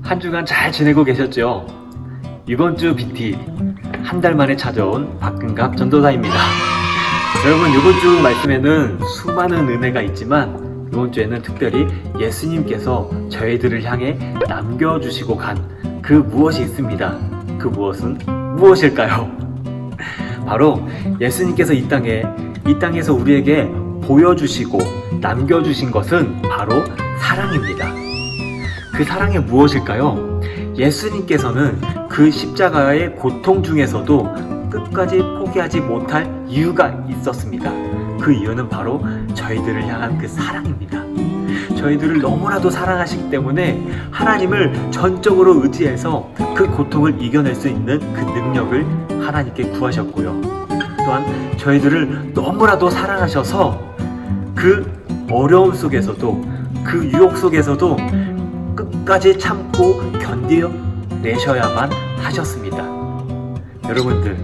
한 주간 잘 지내고 계셨죠? 이번 주 BT 한 달 만에 찾아온 박근갑 전도사입니다. 여러분, 이번 주 말씀에는 수많은 은혜가 있지만 이번 주에는 특별히 예수님께서 저희들을 향해 남겨주시고 간 그 무엇이 있습니다. 그 무엇은 무엇일까요? 바로 예수님께서 이 땅에서 우리에게 보여주시고 남겨주신 것은 바로 사랑입니다. 그 사랑이 무엇일까요? 예수님께서는 그 십자가의 고통 중에서도 끝까지 포기하지 못할 이유가 있었습니다. 그 이유는 바로 저희들을 향한 그 사랑입니다. 저희들을 너무나도 사랑하시기 때문에 하나님을 전적으로 의지해서 그 고통을 이겨낼 수 있는 그 능력을 하나님께 구하셨고요. 또한 저희들을 너무나도 사랑하셔서 그 어려움 속에서도 그 유혹 속에서도 끝까지 참고 견뎌내셔야만 하셨습니다. 여러분들,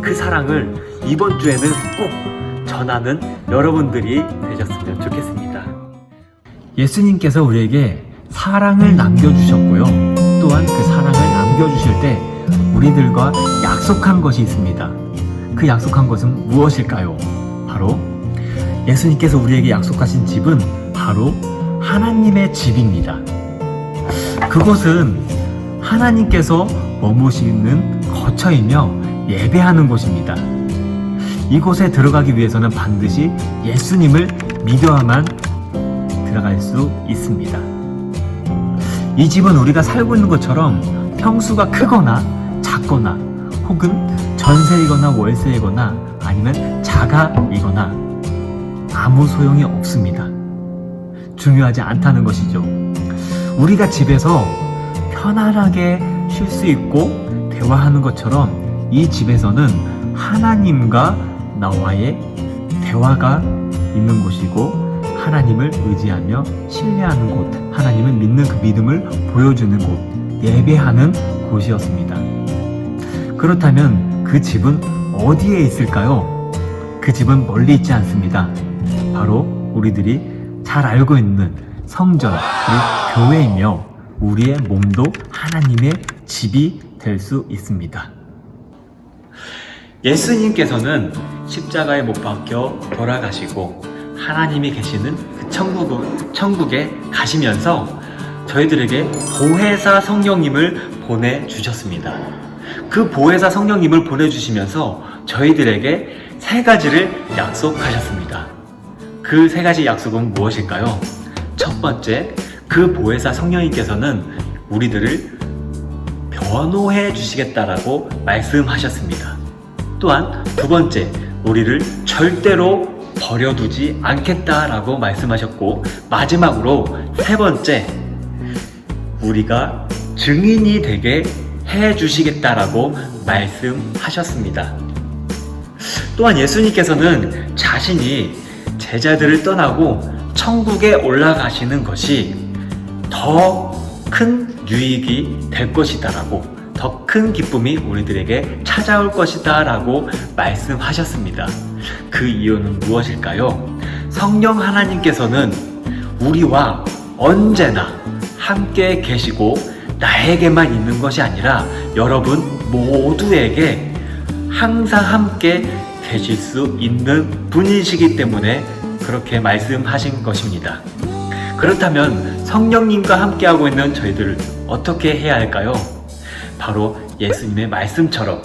그 사랑을 이번 주에는 꼭 전하는 여러분들이 되셨으면 좋겠습니다. 예수님께서 우리에게 사랑을 남겨주셨고요. 또한 그 사랑을 남겨주실 때 우리들과 약속한 것이 있습니다. 그 약속한 것은 무엇일까요? 바로 예수님께서 우리에게 약속하신 집은 바로 하나님의 집입니다. 그곳은 하나님께서 머무시는 거처이며 예배하는 곳입니다. 이곳에 들어가기 위해서는 반드시 예수님을 믿어야만 들어갈 수 있습니다. 이 집은 우리가 살고 있는 것처럼 평수가 크거나 작거나 혹은 전세이거나 월세이거나 아니면 자가이거나 아무 소용이 없습니다. 중요하지 않다는 것이죠. 우리가 집에서 편안하게 쉴 수 있고 대화하는 것처럼 이 집에서는 하나님과 나와의 대화가 있는 곳이고 하나님을 의지하며 신뢰하는 곳, 하나님을 믿는 그 믿음을 보여주는 곳, 예배하는 곳이었습니다. 그렇다면 그 집은 어디에 있을까요? 그 집은 멀리 있지 않습니다. 바로 우리들이 잘 알고 있는 성전, 그리고 교회이며 우리의 몸도 하나님의 집이 될 수 있습니다. 예수님께서는 십자가에 못 박혀 돌아가시고 하나님이 계시는 그 천국에 가시면서 저희들에게 보혜사 성령님을 보내주셨습니다. 그 보혜사 성령님을 보내주시면서 저희들에게 세 가지를 약속하셨습니다. 그 세 가지 약속은 무엇일까요? 첫 번째, 그 보혜사 성령님께서는 우리들을 변호해 주시겠다라고 말씀하셨습니다. 또한 두 번째, 우리를 절대로 버려두지 않겠다라고 말씀하셨고, 마지막으로 세 번째, 우리가 증인이 되게 해주시겠다라고 말씀하셨습니다. 또한 예수님께서는 자신이 제자들을 떠나고 천국에 올라가시는 것이 더 큰 유익이 될 것이다라고, 더 큰 기쁨이 우리들에게 찾아올 것이다라고 말씀하셨습니다. 그 이유는 무엇일까요? 성령 하나님께서는 우리와 언제나 함께 계시고 나에게만 있는 것이 아니라 여러분 모두에게 항상 함께 계실 수 있는 분이시기 때문에 그렇게 말씀하신 것입니다. 그렇다면 성령님과 함께하고 있는 저희들을 어떻게 해야 할까요? 바로 예수님의 말씀처럼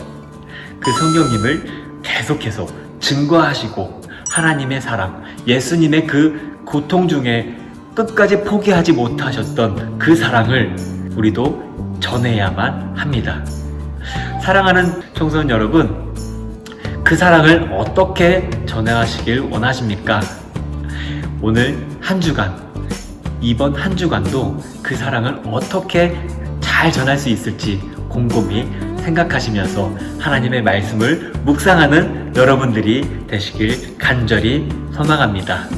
그 성령님을 계속해서 증거하시고 하나님의 사랑, 예수님의 그 고통 중에 끝까지 포기하지 못하셨던 그 사랑을 우리도 전해야만 합니다. 사랑하는 청소년 여러분, 그 사랑을 어떻게 전하시길 원하십니까? 오늘 한 주간, 이번 한 주간도 그 사랑을 어떻게 잘 전할 수 있을지 곰곰이 생각하시면서 하나님의 말씀을 묵상하는 여러분들이 되시길 간절히 소망합니다.